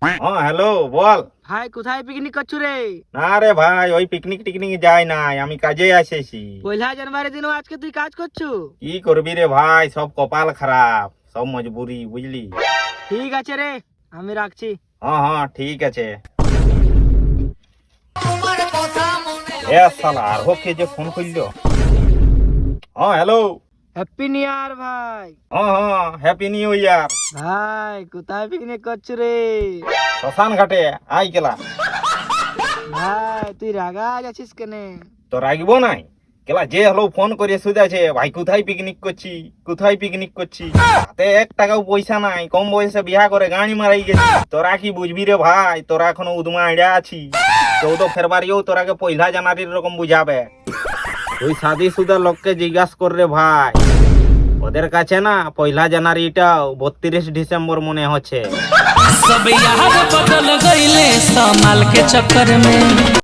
হ্যাঁ হ্যালো বল। ভাই কোথায় পিকনিক করছু রে? না রে ভাই, ওই পিকনিক টিকনিক যাই নাই, আমি কাজে এসেছি। 1 জানুয়ারি দিনও আজকে তুই কাজ করছু? কি করবি রে ভাই, সব কপাল খারাপ, সব মজবুরি, বুঝলি। ঠিক আছে রে, আমি রাখছি। হ্যাঁ হ্যাঁ ঠিক আছে। এ শালা আর হোকে যে ফোন করলো। হ্যাঁ হ্যালো। হ্যাপি নিউ ইয়ার ভাই। হ্যাঁ হ্যাঁ হ্যাপি নিউ ইয়ার। ভাই কোথায় পিকনিক করছু রে? শ্মশান ঘাটে আই গেলা। ভাই তুই রাগা যাচ্ছিস কেনে? তো রাখবো নাই, কেলা যে হলো ফোন করে শুধাছে ভাই কোথায় পিকনিক করছি, কোথায় পিকনিক করছি। হাতে 1 টাকাও পয়সা নাই, কম বয়সে বিয়া করে গাড়ি মারাই গেছি। তোরা কি বুঝবি রে ভাই, তোরা এখনো উদমা আইডা আছি। 14 ফেব্রুয়ারিও তোরাকে 1 জানুয়ারির রকম বুঝাবে। তুই শাদি শুদা লোককে জিজ্ঞাসা কর রে ভাই, ওদের কাছে না 1 জানুয়ারিটাও 32 ডিসেম্বর মনে হচ্ছে। सब यार बदल गईले सामाल के चक्कर में।